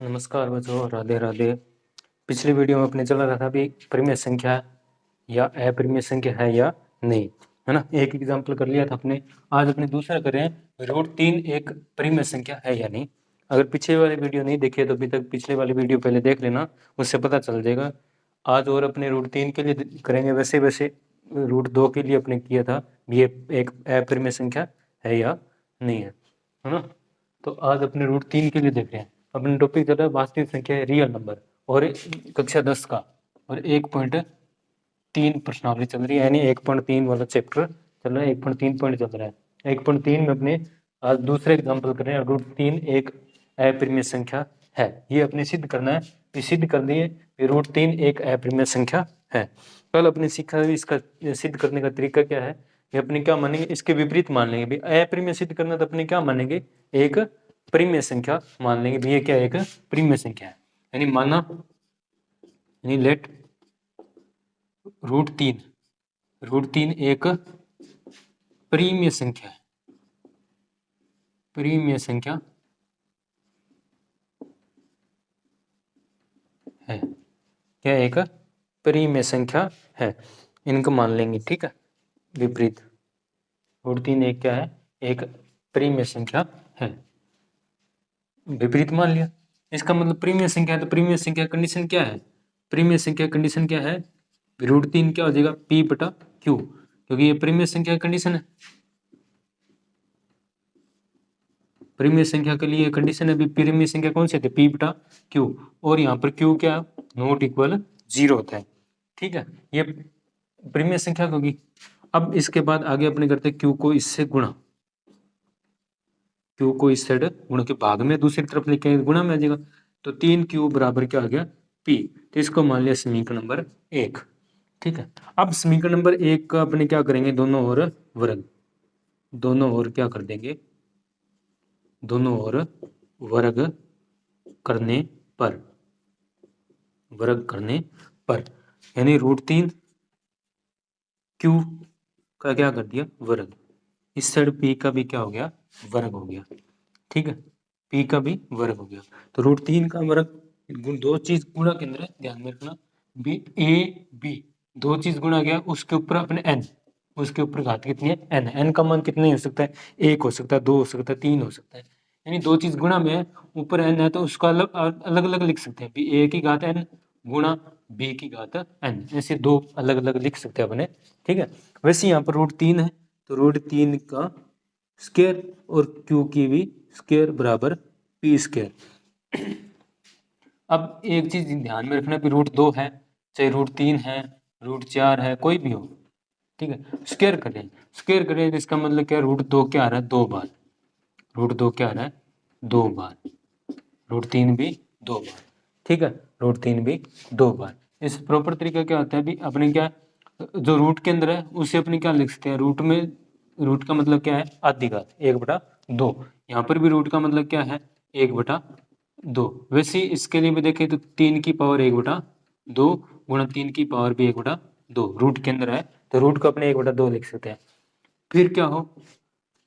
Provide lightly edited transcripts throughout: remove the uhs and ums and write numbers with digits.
नमस्कार बच्चों, राधे राधे। पिछली वीडियो में अपने चला रहा था भी परिमेय संख्या या अपरिमेय संख्या है या नहीं, है ना। एक एग्जाम्पल कर लिया था अपने। आज अपने दूसरा करें, √3 एक परिमेय संख्या है या नहीं। अगर पीछे वाली वीडियो नहीं देखी है तो अभी तक पिछले वाली वीडियो पहले देख लेना, उससे पता चल जाएगा। आज और अपने √3 के लिए करेंगे, वैसे वैसे √2 के लिए अपने किया था ये एक अपरिमेय संख्या है या नहीं है ना। तो आज अपने √3 के लिए देख रहे हैं। अपने टॉपिक चल रहा है वास्तविक संख्या है, रियल नंबर, और कक्षा 10 का, और 1.3 प्रश्नावली चल रही है, यानी 1.3 वाला चैप्टर चल रहा है। 1.3 पॉइंट चल रहा है। 1.3 में अपने आज दूसरे एग्जाम्पल कर रहे हैं। √3 एक अपरिमेय संख्या है, ये अपने सिद्ध करना है। ये सिद्ध कर दिए √3 एक अपरिमेय संख्या है। कल अपने सीखा इसका सिद्ध करने का तरीका क्या है। ये अपने क्या मानेंगे, इसके विपरीत मान लेंगे। भाई अपरिमेय सिद्ध करना तो अपने क्या मानेंगे, एक परिमेय संख्या मान लेंगे। भी ये क्या है, एक परिमेय संख्या है। यानी माना, यानी लेट √3 एक परिमेय संख्या है। परिमेय संख्या है, क्या एक परिमेय संख्या है, इनको मान लेंगे। ठीक है, विपरीत √3 एक क्या है, एक परिमेय संख्या है। विपरीत मान लिया, इसका मतलब परिमेय संख्या है। तो परिमेय संख्या कंडीशन क्या है, परिमेय संख्या कंडीशन क्या है, √3 क्या हो जाएगा, P/Q, क्योंकि ये परिमेय संख्या कंडीशन है। परिमेय संख्या के लिए कंडीशन है, परिमेय संख्या कौन सी है, P/Q, और यहाँ पर Q क्या नॉट इक्वल 0 होता है। ठीक है, ये परिमेय संख्या होगी। अब इसके बाद आगे अपने करते हैं Q को इससे गुणा, Q को इस साइड गुणा के भाग में दूसरी तरफ लेके गुणा में आ जाएगा। तो 3Q बराबर क्या आ गया, P। तो इसको मान लिया समीकरण नंबर 1। ठीक है, अब समीकरण नंबर 1 का अपने क्या करेंगे, दोनों ओर वर्ग, दोनों ओर क्या कर देंगे, दोनों ओर वर्ग करने पर, वर्ग करने पर, यानी √3 Q का क्या कर दिया, वर्ग। इस साइड P का भी क्या हो गया, वर्ग हो गया। ठीक है, P का भी वर्ग हो गया। तो √3 का वर्ग, दो चीज गुणा के अंदर है, ध्यान में रखना। B दो चीज गुणा गया, उसके ऊपर अपने n, उसके ऊपर घात कितनी है, n। n का मान कितने हो सकता है, 1 हो सकता है, 2 हो सकता है, 3 हो सकता है। यानी दो चीज गुणा में है, ऊपर n है, तो उसका अलग अलग लिख सकते हैं। A की घात n गुणा B की घात n, ऐसे दो अलग अलग लिख सकते हैं अपने। ठीक है, वैसे यहाँ पर √3 है, तो √3 का स्क्वायर और Q की भी स्क्वायर बराबर P²। अब एक चीज ध्यान में रखना, √2 है, चाहे √3 है, √4 है, कोई भी हो। ठीक है, स्क्वायर करें, स्क्वायर करें तो इसका मतलब क्या, √2 क्या आ रहा है, 2 बार। √2 क्या आ रहा है, 2 बार। √3 भी 2 बार। ठीक है, √3 भी 2 बार। इस प्रॉपर तरीका क्या होता है, भी अपने क्या, जो रूट के अंदर है उसे अपने क्या लिख सकते हैं, रूट में, रूट का मतलब क्या है, आधी घात 1/2। यहाँ पर भी रूट का मतलब क्या है, 1/2। वैसे इसके लिए भी देखें तो 3 की पावर 1/2 गुणा 3 की पावर भी 1/2 रूट के अंदर है, तो रूट को अपने 1/2 लिख सकते हैं। फिर क्या हो,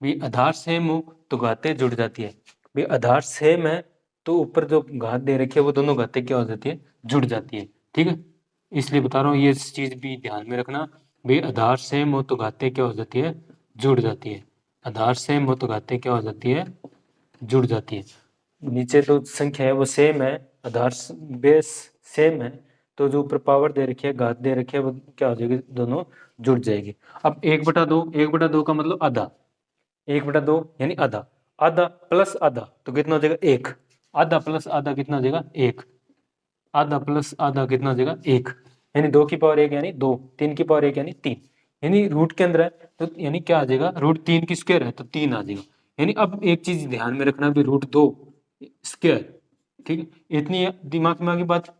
भी आधार सेम हो तो घातें जुड़ जाती है। भी आधार सेम है तो ऊपर जो घात दे रखी है वो दोनों घातें क्या हो जाती है, जुड़ जाती है। ठीक है, इसलिए बता रहा हूँ, ये चीज भी ध्यान में रखना। भाई आधार सेम हो तो घातें क्या हो जाती है, जुड़ जाती है। आधार सेम हो तो घातें क्या हो जाती है, जुड़ जाती है। नीचे तो संख्या है वो सेम है, आधार बेस सेम है, तो जो ऊपर पावर दे रखी है, घात दे रखी है, वो क्या हो जाएगी, दोनों जुड़ जाएगी। अब 1/2 का मतलब आधा, 1/2 यानी आधा, आधा प्लस आधा तो कितना हो जाएगा, 1। आधा प्लस आधा कितना हो जाएगा, 1। आधा प्लस आधा कितना हो जाएगा, 1। यानी 2 की पावर 1 यानी 2, 3 की पावर 1 यानी 3। यानी रूट के अंदर है तो यानी क्या आ जाएगा, √3 की स्क्वायर है तो 3 आ जाएगा। यानी अब एक चीज ध्यान में रखना भी, √2 स्क्वायर। ठीक है, इतनी दिमाग में आ गई बात,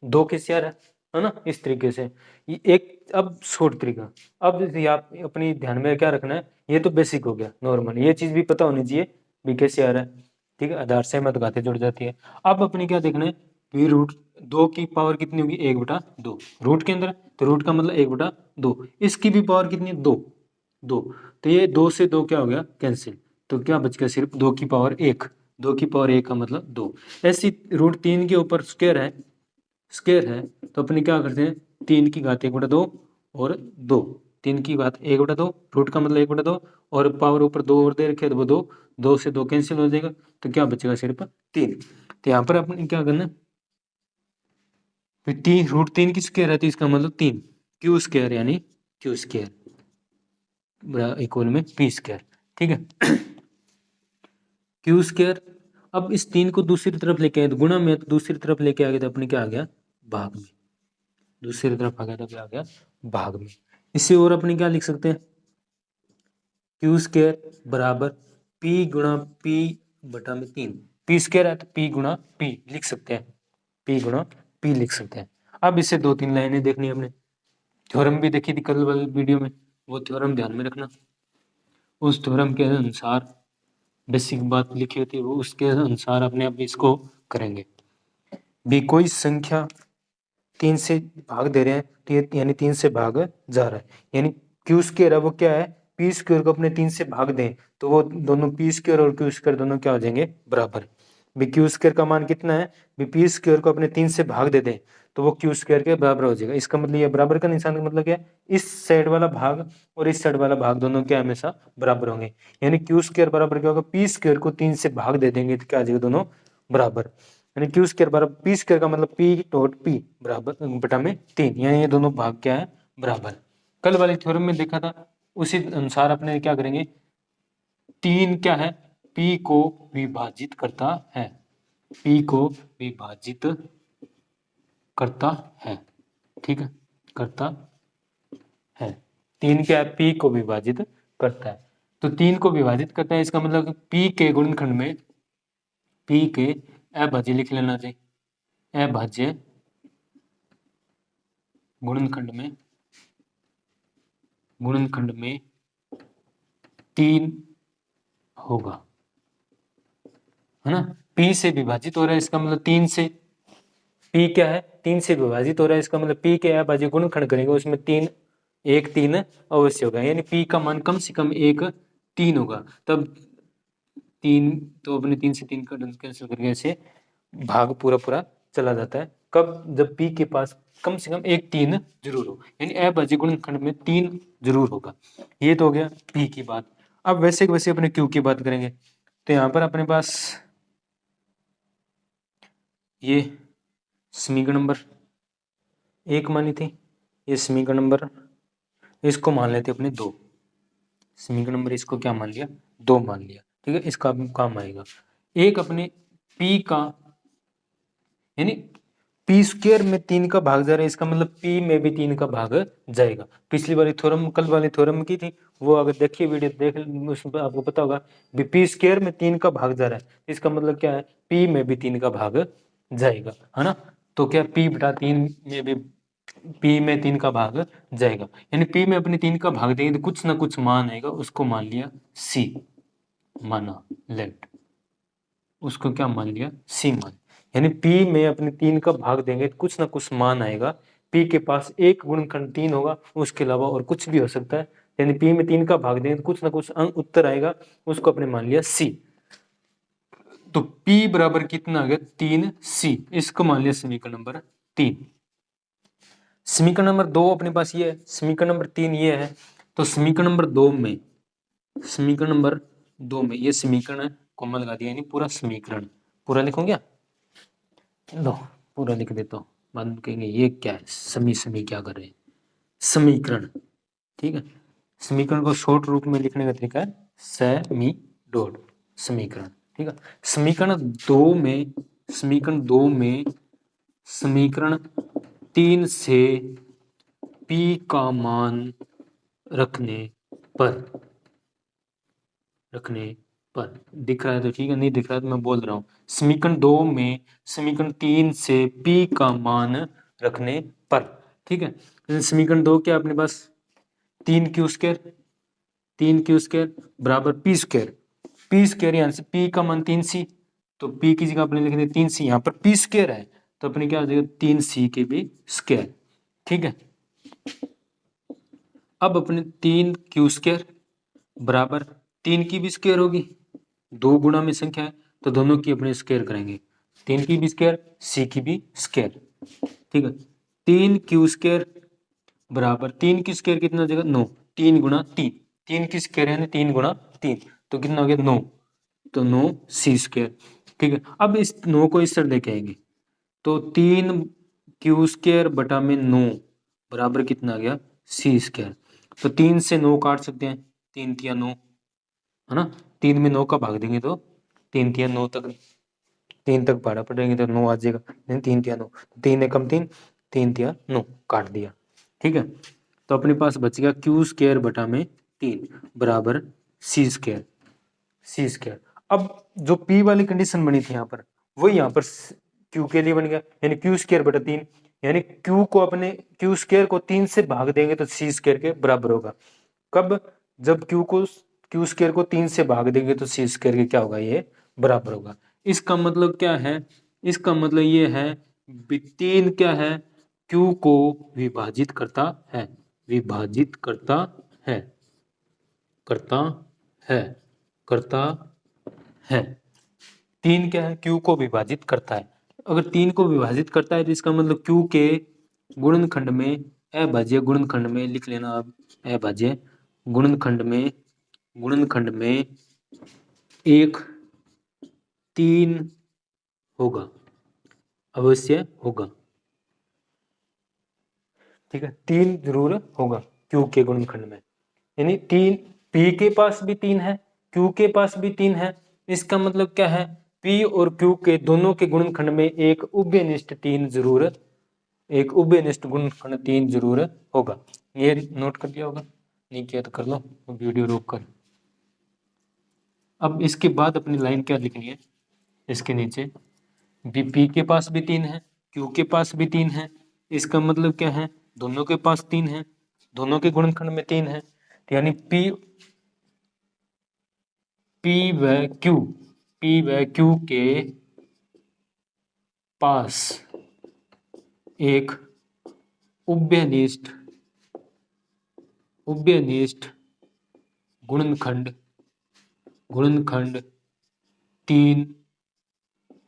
2 की स्क्वायर है ना, इस तरीके से। ये एक अब शॉर्ट तरीका। अब ये आप अपनी ध्यान में क्या रखना है, ये तो बेसिक हो गया, नॉर्मल, ये चीज भी पता होनी चाहिए भी कैसे आ रहा है। ठीक है, आधार से मत घाते जुड़ जाती है। अब अपने क्या देखना है, भी √2 की पावर कितनी होगी, 1/2 रूट के अंदर, तो रूट का मतलब 1/2। इसकी भी पावर कितनी है, 2। तो ये 2 से 2 क्या हो गया, कैंसिल, तो क्या बच गया, सिर्फ 2 की पावर 1। 2 की पावर 1 का मतलब 2। ऐसी √3 के ऊपर स्क्वायर है तो अपने क्या करते हैं 3 की घात 1/2 और 2, 3 की घात 1/2, रूट का मतलब 1/2 और पावर ऊपर 2 और दे रखे तो वो 2 से 2 कैंसिल हो जाएगा तो क्या बचेगा सिर्फ 3। तो यहाँ पर अपने क्या करना है फिर √3 की स्क्वायर है तो इसका मतलब 3 क्यू स्क्वायर यानी क्यू स्क्वायर इक्वल में पी स्क्वायर। ठीक है क्यू स्क्वायर। अब इस 3 को दूसरी तरफ लेके आए तो गुणा में, तो दूसरी तरफ लेके आ गए तो अपने क्या आ गया भाग में, दूसरी तरफ आ गया तो क्या आ गया भाग में। इससे और अपने क्या लिख सकते हैं क्यू स्क्वायर बराबर पी गुणा पी बटा में 3, पी स्क्वायर है तो पी गुणा पी लिख सकते हैं, पी गुणा पी लिख सकते हैं। अब इससे 2-3 लाइनें देखनी है अपने, थ्योरम भी देखी थी कल वाली वीडियो में, वो थ्योरम ध्यान में रखना। उस थ्योरम के अनुसार बेसिक बात लिखी होती है वो उसके अनुसार अपने आप इसको करेंगे। भी कोई संख्या 3 से भाग दे रहे हैं तो ये यानी 3 से भाग जा रहा है, यानी क्यू स्क्वायर है वो क्या है पी स्क्वायर को अपने 3 से भाग दें तो वो दोनों पी स्क्वायर और क्यू स्क्वायर दोनों क्या हो जाएंगे बराबर। भी क्यू स्क्वायर का मान कितना है, भी पी स्क्वायर को अपने 3 से भाग दे दें तो वो क्यू स्क्वायर के बराबर हो जाएगा। इसका मतलब ये बराबर का निशान का मतलब क्या है इस साइड वाला भाग और इस साइड वाला भाग दोनों क्या हमेशा बराबर होंगे, यानी क्यू स्क्वायर बराबर क्या होगा पी स्क्वायर को 3 से भाग दे देंगे तो क्या आ जाएगा दोनों बराबर, यानी क्यू स्क्वायर बराबर पी स्क्वायर का मतलब पी डॉट पी बराबर बटा में 3, यानी ये दोनों भाग क्या है बराबर। कल वाले थ्योरम में देखा था उसी अनुसार अपने क्या करेंगे 3 क्या है पी को विभाजित करता है, पी को विभाजित करता है। ठीक है करता है 3 क्या है पी को विभाजित करता है, तो 3 को विभाजित करता है इसका मतलब पी के गुणनखंड में पी के अभाज्य लिख लेना चाहिए, अभाज्य गुणनखंड में 3 होगा, है ना। पी से विभाजित हो रहा है इसका मतलब 3 से, पी क्या है 3 से विभाजित हो रहा है इसका मतलब पी के अभाज्य गुणनखंड करेंगे उसमें 3 एक 3 अवश्य होगा, यानी पी का मान कम से कम एक 3 होगा, तब 3 तो अपने 3 से 3 का कैंसिल करके ऐसे भाग पूरा पूरा चला जाता है, कब जब पी के पास कम से कम एक 3 जरूर हो, यानी अभाज्य गुणनखंड में 3 जरूर होगा। ये तो हो गया पी की बात। अब वैसे वैसे अपने क्यू की बात करेंगे तो यहाँ पर अपने पास ये समीकरण नंबर 1 मानी थी, ये समीकरण नंबर इसको मान लेते अपने 2, समीकरण नंबर इसको क्या मान लिया 2 मान लिया। ठीक है इसका काम आएगा एक अपने पी का, यानी पी स्क्वायर में 3 का भाग जा रहा है इसका मतलब पी में भी 3 का भाग जाएगा। पिछली वाली थ्योरम कल वाली थ्योरम की थी वो अगर देखिए वीडियो देख उसमें आपको पता होगा पी स्क्वायर में 3 का भाग जा रहा है इसका मतलब क्या है पी में भी 3 का भाग जाएगा, है ना। तो क्या पी बटा 3 में भी पी में 3 का भाग जाएगा, यानी पी में अपने 3 का भाग देंगे तो कुछ ना कुछ मान आएगा, उसको मान लिया सी, माना लेफ्ट, उसको क्या मान लिया सी मान, यानी पी में अपने 3 का भाग देंगे तो कुछ ना कुछ मान आएगा। पी के पास एक गुणनखंड 3 होगा उसके अलावा और कुछ भी हो सकता है, यानी पी में 3 का भाग देंगे तो कुछ ना कुछ अंक उत्तर आएगा, उसको अपने मान लिया सी। तो P बराबर कितना आ गया 3C, इसको मान लिया समीकरण नंबर 3। समीकरण नंबर 2 अपने पास ये है, समीकरण नंबर 3 ये है, तो समीकरण नंबर 2 में ये समीकरण को मैं लगा दिया, यानी पूरा समीकरण पूरा लिखूं क्या, लो पूरा लिख देता हूँ, बाद में कहेंगे ये क्या है समी क्या कर रहे हैं समीकरण। ठीक है समीकरण को शॉर्ट रूप में लिखने का तरीका है सेमी डॉट समीकरण। ठीक है समीकरण 2 में समीकरण 3 से P का मान रखने पर दिख रहा है तो ठीक है, नहीं दिख रहा है तो मैं बोल रहा हूँ समीकरण 2 में समीकरण 3 से P का मान रखने पर। ठीक है समीकरण 2 क्या अपने पास 3Q स्क्वायर बराबर पी स्क्वायर यहाँ से P का मान 3C, तो P की जगह अपने लिख दें 3C, यहाँ पर P स्क्वायर है तो अपने क्या हो जाएगा 3C के भी स्क्वायर। ठीक है अब अपने 3Q स्क्वायर बराबर 3 की भी स्क्वायर होगी, 2 गुणा में संख्या है तो दोनों की अपने स्क्वायर करेंगे, 3 की भी स्क्वायर, सी की भी स्क्वायर, ठीक है। 3 क्यू स्क्वायर बराबर 3 की स्क्वायर कितना हो जाएगा 9, 3 गुणा 3, 3 की स्क्वायर है 3 गुणा 3, तो कितना हो गया 9, तो 9 सी स्क्वायर, ठीक है। अब इस 9 को इस तरह लेके आएंगे, तो 3 क्यू स्क्वायर बटा में 9 बराबर कितना आ गया सी स्क्वायर। तो 3 से 9 काट सकते हैं, 3 तिया 9, है ना, 3 में 9 का भाग देंगे तो 3 तिया 9 तक, 3 तक भाड़ा पड़ेंगे तो 9 आ जाएगा, 3 तिया 9, 3 एकम 3, 3 तिया 9 काट दिया, ठीक है। तो अपने पास बच गया क्यू स्क्वायर बटा में 3 बराबर सी स्क्वायर, सी स्क्वायर। अब जो पी वाली कंडीशन बनी थी यहाँ पर, वही यहाँ पर क्यू के लिए बन गया, यानी क्यू स्क्वायर बटा 3, यानी क्यू को अपने क्यू स्क्वायर को 3 से भाग देंगे तो सी स्क्वायर के बराबर होगा। कब, जब क्यू स्क्वायर को 3 से भाग देंगे तो सी स्क्वायर के क्या होगा, ये बराबर होगा। इसका मतलब क्या है, इसका मतलब ये है 3 क्या है, क्यू को विभाजित करता है, विभाजित करता है, करता है, करता है। 3 क्या है, क्यू को विभाजित करता है। अगर 3 को विभाजित करता है तो इसका मतलब क्यू के गुणनखंड में, अभाज्य गुणनखंड में लिख लेना आप, अभाज्य गुणनखंड में, गुणनखंड में 1 3 होगा, अवश्य होगा, ठीक है, 3 जरूर होगा क्यू के गुणनखंड में, यानी 3, पी के पास भी 3 है, क्यू के पास भी 3 है। इसका मतलब क्या है, पी और क्यू के दोनों के गुणनखंड में एक उभयनिष्ठ 3 जरूर, एक उभयनिष्ठ गुणनखंड 3 जरूर होगा। ये नोट कर लिया होगा, नहीं किया तो कर लो वीडियो रोक कर। अब इसके बाद अपनी लाइन क्या लिखनी है, इसके नीचे भी पी के पास भी 3 है, क्यू के पास भी 3 है, इसका मतलब क्या है, दोनों के पास 3 है, दोनों के गुणनखंड में 3 है, यानी पी, पी व क्यू, पी व क्यू के पास एक उभयनिष्ठ, उभयनिष्ठ गुणनखंड, गुणनखंड 3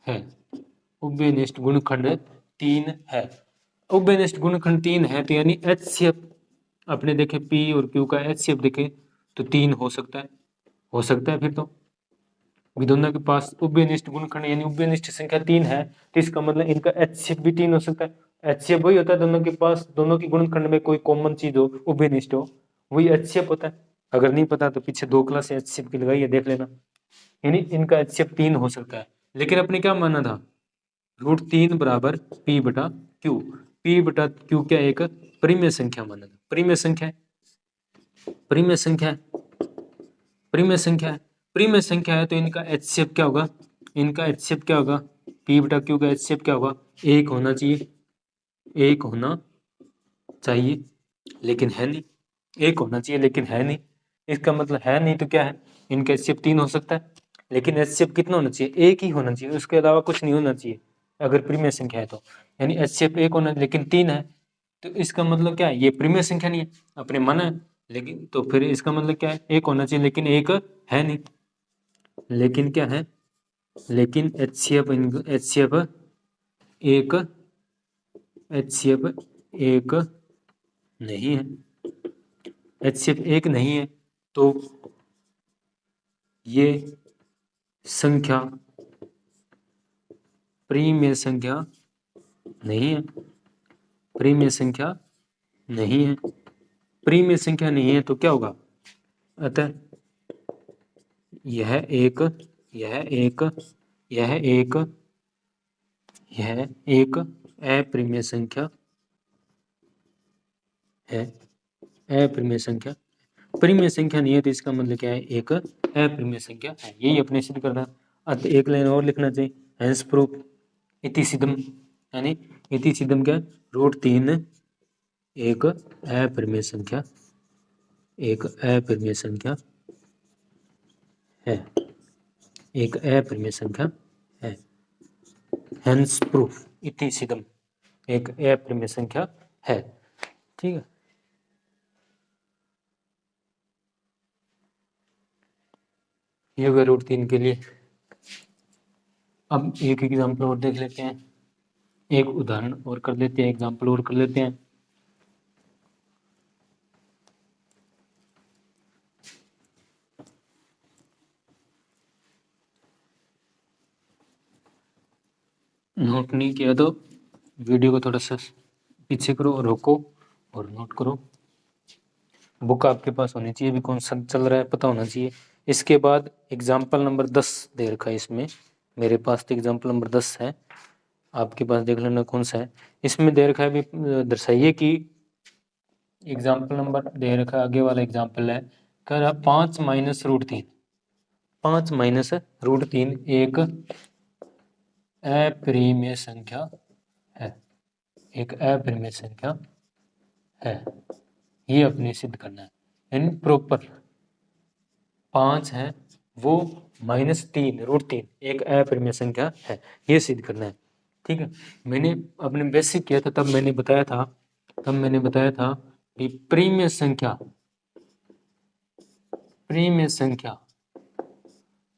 है, उभयनिष्ठ गुणनखंड 3 है। उभयनिष्ठ गुणनखंड 3 है तो यानी एचसीएफ अपने देखे, पी और क्यू का एचसीएफ देखे तो 3 हो सकता है, हो सकता है। फिर तो दोनों के पास उभयनिष्ठ गुणनखंड यानी उभयनिष्ठ संख्या 3 है, तो इसका मतलब इनका एचसीएफ भी 3 हो सकता है। एचसीएफ वही होता है दोनों के पास, दोनों की गुणनखंड में कोई कॉमन चीज हो, उभयनिष्ठ हो, वही एचसीएफ होता है। अगर नहीं पता तो पीछे 2 क्लास एचसीएफ की लगाइए, देख लेना, यानी इनका एचसीएफ 3 हो सकता है। लेकिन अपने क्या माना था, √3 बराबर पी बटा क्यू, पी बटा क्यू क्या एक परिमेय संख्या माना था, परिमेय संख्या है, परिमेय संख्या है, परिमेय संख्या है, परिमेय संख्या है तो इनका एचसीएफ क्या होगा, इनका एचसीएफ क्या होगा, पी बटा क्यू का एचसीएफ क्या होगा, 1 होना चाहिए, 1 होना चाहिए, लेकिन है नहीं, 1 होना चाहिए लेकिन है नहीं। इसका मतलब है नहीं तो क्या है, इनका एचसीएफ 3 हो सकता है, लेकिन एचसीएफ कितना होना चाहिए, 1 ही होना चाहिए, उसके अलावा कुछ नहीं होना चाहिए अगर प्रीमियर संख्या है तो, यानी एचसीएफ 1 होना लेकिन 3 है, तो इसका मतलब क्या है, ये प्रीमियर संख्या नहीं है, अपने मन है, लेकिन तो फिर इसका मतलब क्या है, 1 होना चाहिए लेकिन 1 है नहीं, लेकिन क्या है, लेकिन एचसीएफ, एचसीएफ एक, एचसीएफ एक नहीं है, एचसीएफ 1 नहीं है, तो ये संख्या प्रीमिय संख्या नहीं है, प्रीमिय संख्या नहीं है, प्रीमिय संख्या नहीं है तो क्या होगा, अतः यह एक, यह एक, यह एक, यह एक अप्रीमिय संख्या है, अप्रीमिय संख्या, परिमेय संख्या नहीं है तो इसका मतलब क्या है, एक अप्रीमिय संख्या है, यही अपने सिद्ध करना। अतः एक लाइन और लिखना चाहिए, हेंस प्रूफ इति सिद्धम, यानी इति सिद्धम क्या, √3 एक अपरिमेय संख्या, एक अपरिमेय संख्या है, एक अपरिमेय संख्या है, हेंस प्रूफ इति सिद्धम, एक अपरिमेय संख्या है, ठीक है। ये होगा √3 के लिए। अब एक एग्जाम्पल और देख लेते हैं, एक उदाहरण और कर लेते हैं, एग्जाम्पल और कर लेते हैं। नोट नहीं किया तो वीडियो को थोड़ा सा पीछे करो, रोको और नोट करो। बुक आपके पास होनी चाहिए, भी कौन सा चल रहा है पता होना चाहिए। इसके बाद एग्जाम्पल नंबर 10 दे रखा है इसमें, मेरे पास तो एग्जाम्पल नंबर 10 है, आपके पास देख लेना कौन सा है। इसमें दे रखा है भी दर्शाइए कि एग्जाम्पल नंबर दे रखा है, आगे वाला एग्जाम्पल है, कह रहा 5 माइनस रूट 3, 5 माइनस रूट 3 एक अपरिमेय संख्या है, एक अपरिमेय संख्या है, ये अपने सिद्ध करना है। यानी प्रॉपर 5 है वो -3 रूट 3 एक अपरिमेय संख्या है, ये सिद्ध करना है। ठीक है, मैंने अपने बेसिक किया था तब मैंने बताया था कि परिमेय संख्या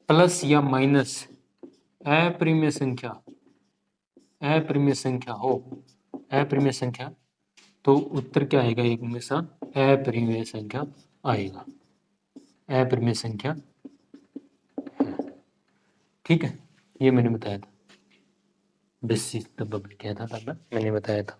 प्लस या माइनस अपरिमेय संख्या तो उत्तर क्या आएगा, एक हमेशा अपरिमेय संख्या आएगा, अपरिमेय संख्या है। ठीक है, ये मैंने बताया था, बेसिक तब किया था तब मैंने बताया था।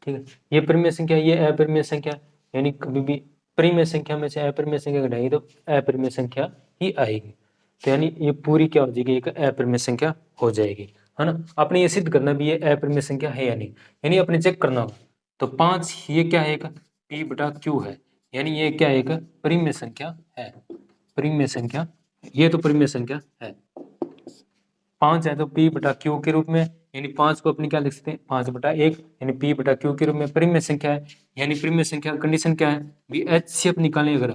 ठीक है, ये परिमेय संख्या, ये अपरिमेय संख्या, यानी कभी भी परिमेय संख्या में से अपरिमेय संख्या घटाएगी तो अपरिमेय संख्या ही आएगी, तो यानी ये पूरी क्या हो जाएगी, एक अपरिमेय संख्या हो जाएगी, है ना। आपने ये सिद्ध करना भी ये अपरिमेय संख्या है या नहीं, यानी अपने चेक करना होगा। तो 5 ये क्या है, एक p बटा q है, यानी ये क्या है, एक परिमेय संख्या है, परिमेय संख्या, ये तो परिमेय संख्या है। 5 है तो p बटा q के रूप में, यानी 5 को अपनी क्या लिख सकते हैं, 5 बटा 1, यानी p बटा q के रूप में परिमेय संख्या है। यानी परिमेय संख्या कंडीशन क्या है, भी HCF निकालें, अगर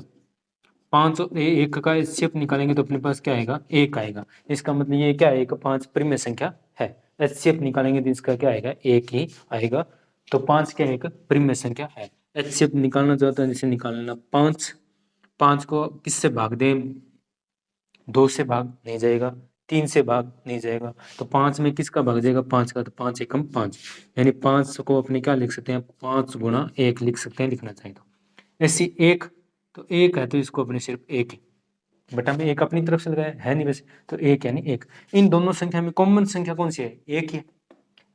5 और 1 का HCF निकालेंगे तो अपने पास क्या आएगा, 1 आएगा। इसका मतलब ये क्या है, 5 परिमेय संख्या है, HCF निकालेंगे तो इसका क्या आएगा, 1 ही आएगा। तो 5 क्या है, एक परिमेय संख्या है। HCF निकालना चाहता है जिसे निकाल लेना, 5 को किससे भाग दें, 2 से भाग नहीं जाएगा, 3 से भाग नहीं जाएगा, तो 5 में किसका भाग जाएगा, 5 का, तो 5 एकम 5, यानी 5 को अपने क्या लिख सकते हैं, 5 गुणा 1 लिख सकते हैं, लिखना चाहिए तो ऐसी 1, तो 1 है तो इसको अपने सिर्फ 1 बटा में 1 अपनी तरफ से लगाया है नहीं वैसे, तो 1 यानी 1। इन दोनों संख्या में कॉमन संख्या कौन सी है, 1 ही है,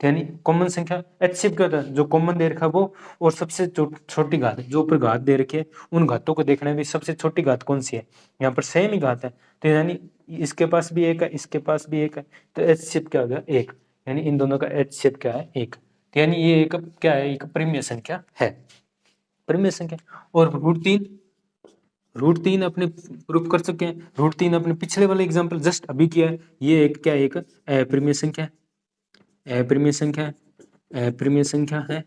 यानी कॉमन संख्या HCF क्या होता है, जो कॉमन दे रखा है वो, और सबसे छोटी घात, जो ऊपर घात दे रखी है उन घातों को देखना है भी सबसे छोटी घात कौन सी है, यहाँ पर सेम ही घात है, तो यानी इसके पास भी 1 है, इसके पास भी 1 है, तो HCF क्या हो गया, 1, यानी इन दोनों का HCF क्या है, 1, तो यानी ये एक क्या है, एक परिमेय संख्या है, परिमेय संख्या। और रूट 3 अपने प्रूफ कर सके हैं, रूट 3 अपने पिछले वाले एग्जाम्पल जस्ट अभी किया है, ये एक क्या है, एक अपरिमेय संख्या है, अपरिमेय संख्या है, अपरिमेय संख्या है,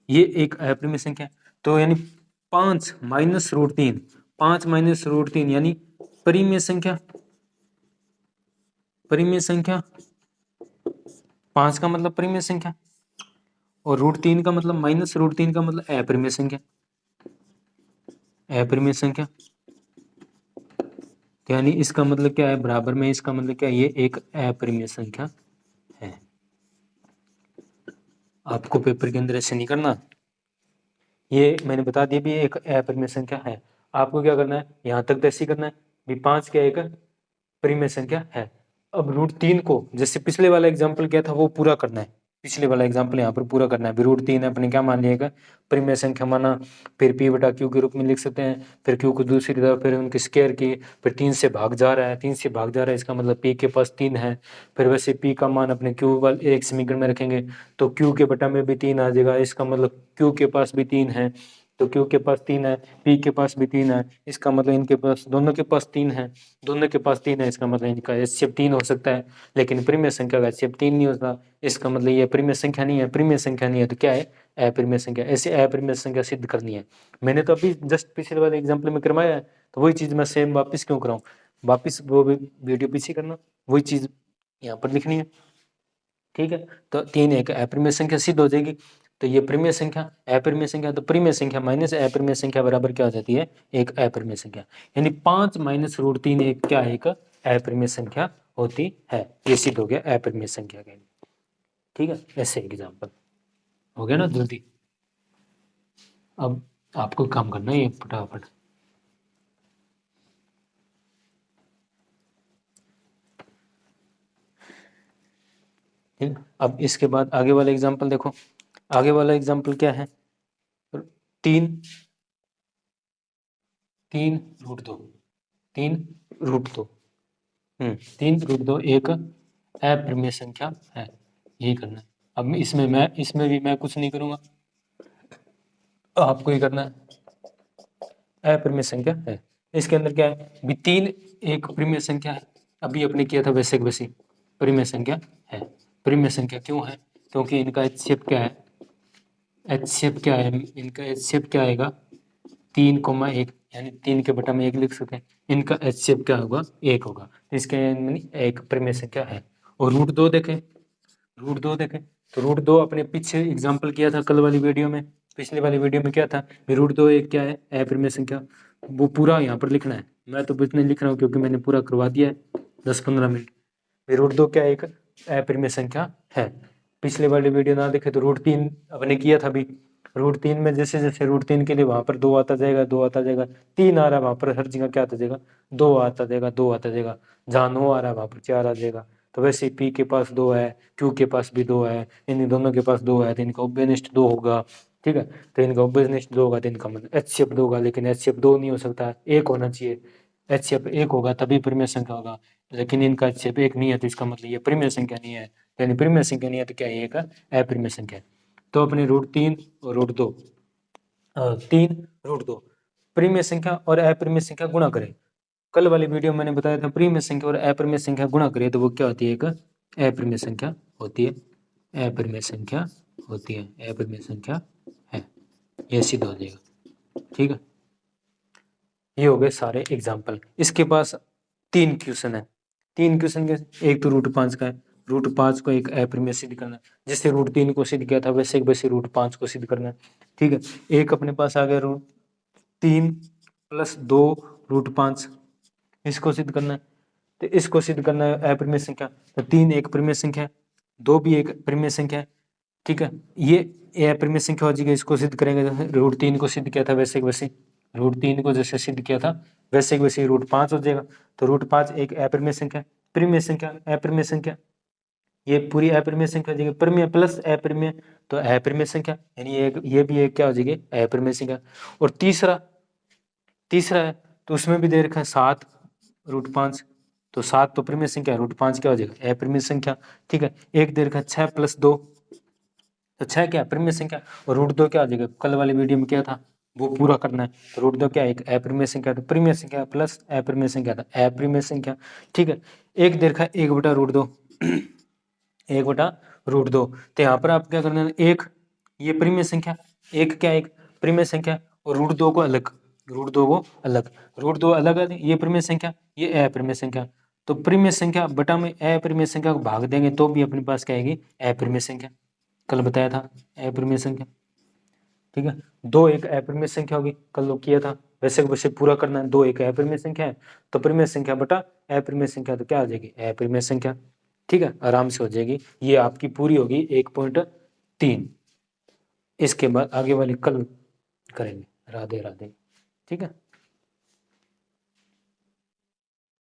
ये एक अपरिमेय संख्या है। तो यानी 5 माइनस रूट 3, 5 माइनस रूट 3 यानी परिमेय संख्या, परिमेय संख्या, 5 का मतलब परिमेय संख्या, और रूट 3 का मतलब माइनस रूट 3 का मतलब अपरिमेय संख्या, अपरिमेय संख्या, यानी इसका मतलब क्या है, बराबर में, इसका मतलब क्या है, ये एक अपरिमेय संख्या है। आपको पेपर के अंदर ऐसे नहीं करना, ये मैंने बता दिया भी एक अपरिमेय संख्या है, आपको क्या करना है, यहाँ तक तो ऐसे ही करना है भी 5 क्या एक परिमेय संख्या है। अब रूट 3 को जैसे पिछले वाला एग्जाम्पल क्या था वो पूरा करना है, पिछले वाला एग्जाम्पल यहाँ पर पूरा करना है। रूट 3 अपने क्या मान लिएगा, परिमेय संख्या माना, फिर p बटा q के रूप में लिख सकते हैं, फिर q को दूसरी तरफ, फिर उनकी स्क्वायर की, फिर 3 से भाग जा रहा है, 3 से भाग जा रहा है, इसका मतलब p के पास 3 है। फिर वैसे p का मान अपने q वाले एक समीकरण में रखेंगे तो q के बटा में भी 3 आ जाएगा, इसका मतलब q के पास भी 3 है, तो q के पास 3 है, p के पास भी 3 है, इसका मतलब इनके पास दोनों के पास 3 है, दोनों के पास 3 है, इसका मतलब इनका HCF 3 हो सकता है, लेकिन परिमेय संख्या का HCF 3 नहीं होता, इसका मतलब ये परिमेय संख्या नहीं है, परिमेय संख्या नहीं है तो क्या है, अपरिमेय संख्या। ऐसे अपरिमेय संख्या सिद्ध करनी है, मैंने तो अभी जस्ट पिछले वाले एग्जाम्पल में करवाया है, तो वही चीज़ मैं सेम वापस क्यों कराऊँ, वापस वो वीडियो पीछे करना, वही चीज़ यहाँ पर लिखनी है। ठीक है, तो 3 एक अपरिमेय संख्या सिद्ध हो जाएगी, तो ये परिमेय संख्या, अपरिमेय संख्या, तो परिमेय संख्या माइनस अपरिमेय संख्या बराबर क्या हो जाती है, एक अपरिमेय संख्या, यानी 5 माइनस रूट 3 एक क्या है, एक अपरिमेय संख्या होती है। ये सिद्ध हो गया अपरिमेय संख्या के लिए। ठीक है, ऐसे एग्जाम्पल हो गया ना जल्दी। अब आपको काम करना है ये फटाफट। ठीक, अब इसके बाद आगे वाला एग्जाम्पल देखो। आगे वाला एग्जाम्पल क्या है? 3 3√2 3√2 3√2 एक अपरिमेय संख्या है, यही करना है। अब इसमें भी मैं कुछ नहीं करूंगा, आपको ही करना है। अपरिमेय संख्या है, इसके अंदर क्या है भी 3 एक परिमेय संख्या है, अभी अपने किया था वैसे वैसे परिमेय संख्या है। परिमेय संख्या क्यों है? क्योंकि इनका HCF क्या है? HCF क्या है इनका? HCF क्या आएगा? 3,1, यानी 3 के बटा में 1 लिख सकते हैं। इनका HCF क्या होगा? 1 होगा। तो इसके एक परिमेय संख्या है। और √2 देखें, तो √2 अपने पीछे एग्जाम्पल किया था कल वाली वीडियो में, पिछले वाली वीडियो में क्या था? √2 एक क्या है? अपरिमेय संख्या। वो पूरा यहाँ पर लिखना है, मैं तो इतने लिख रहा हूँ क्योंकि मैंने पूरा करवा दिया है 10-15 मिनट। √2 क्या एक अपरिमेय संख्या है। पिछले वाली वीडियो ना देखे तो √3 अपने किया था भी। √3 में जैसे जैसे √3 के लिए वहां पर 2 आता जाएगा, 2 आता जाएगा, 3 आ रहा है वहां पर हर जगह क्या आता जाएगा? 2 आता जाएगा, 2 आता जाएगा। जहाँ 9 आ रहा है वहां पर 4 आ जाएगा। तो वैसे ही P के पास 2 है, Q के पास भी 2 है, इन दोनों के पास 2 है, तो इनका उभयनिष्ठ 2 होगा। ठीक है, तो इनका उभयनिष्ठ 2 होगा तो इनका मतलब HCF 2 होगा, लेकिन HCF 2 नहीं हो सकता, 1 होना चाहिए। HCF 1 होगा तभी परिमेय संख्या होगा, लेकिन इनका HCF 1 नहीं है, तो इसका मतलब ये परिमेय संख्या नहीं है। यानी परिमेय संख्या नहीं है तो क्या है? एक अपरिमेय संख्या है। तो अपने √3 और √2 3√2 परिमेय संख्या और अपरिमेय संख्या गुणा करें। कल वाली वीडियो मैंने बताया था परिमेय संख्या और अपरिमेय संख्या गुणा करें तो वो क्या होती है? एक अपरिमेय संख्या होती है। अपरिमेय संख्या होती है, अपरिमेय संख्या है, ये सिद्ध हो जाएगा। ठीक है, ये हो गए सारे एग्जाम्पल। इसके पास 3 क्वेश्चन है। 3 क्वेश्चन के, एक तो √5 का है। √5 को एक अपरिमेय सिद्ध करना है, जैसे √3 को सिद्ध किया था वैसे वैसे √5 को सिद्ध करना है। ठीक है, एक अपने पास आ गया √3 + 2 √5, इसको सिद्ध करना है। तो इसको सिद्ध करना है अपरिमेय संख्या, तो 3 एक परिमेय संख्या है, 2 भी एक परिमेय संख्या है। ठीक है, ये अपरिमेय संख्या हो जाएगी। इसको सिद्ध करेंगे, √3 को सिद्ध किया था वैसे वैसे, √3 को जैसे सिद्ध किया था वैसे वैसे √5 हो जाएगा। तो √5 एक अपरिमेय संख्या, परिमेय संख्या, अपरिमेय संख्या, ये पूरी अपरिमेय संख्या हो जाएगी। परिमेय प्लस अपरिमेय तो अपरिमेय संख्या, यानी ये भी एक क्या हो जाएगी? अपरिमेय संख्या। और तीसरा है तो उसमें भी दे रखा है 7 √5, तो 7 तो परिमेय संख्या, √5 क्या हो जाएगा? अपरिमेय संख्या। ठीक है, एक दे रखा है 6 + 2, तो 6 क्या? परिमेय संख्या। और √2 क्या हो जाएगा? कल वाली वीडियो में क्या था वो पूरा करना है। तो √2 क्या? एक अपरिमेय संख्या, तो परिमेय संख्या प्लस अपरिमेय संख्या था अपरिमेय संख्या। ठीक है, एक दे रखा है 1/√2 1/√2, तो यहाँ पर आप क्या करना है? एक ये परिमेय संख्या, एक क्या? एक परिमेय संख्या, और √2 को अलग, √2 अलग है, ये परिमेय संख्या, ये अपरिमेय संख्या। तो परिमेय संख्या बटा में अपरिमेय संख्या को भाग देंगे तो भी अपने पास क्या आएगी? अपरिमेय संख्या। कल बताया था अपरिमेय संख्या। ठीक है, 2 एक अपरिमेय संख्या होगी, कल लोग किया था वैसे वैसे पूरा करना है। 2 एक अपरिमेय संख्या है, तो परिमेय संख्या बटा अपरिमेय संख्या तो क्या आ जाएगी? अपरिमेय संख्या। ठीक है, आराम से हो जाएगी। ये आपकी पूरी होगी 1.3। इसके बाद आगे वाली कल करेंगे। राधे राधे। ठीक है।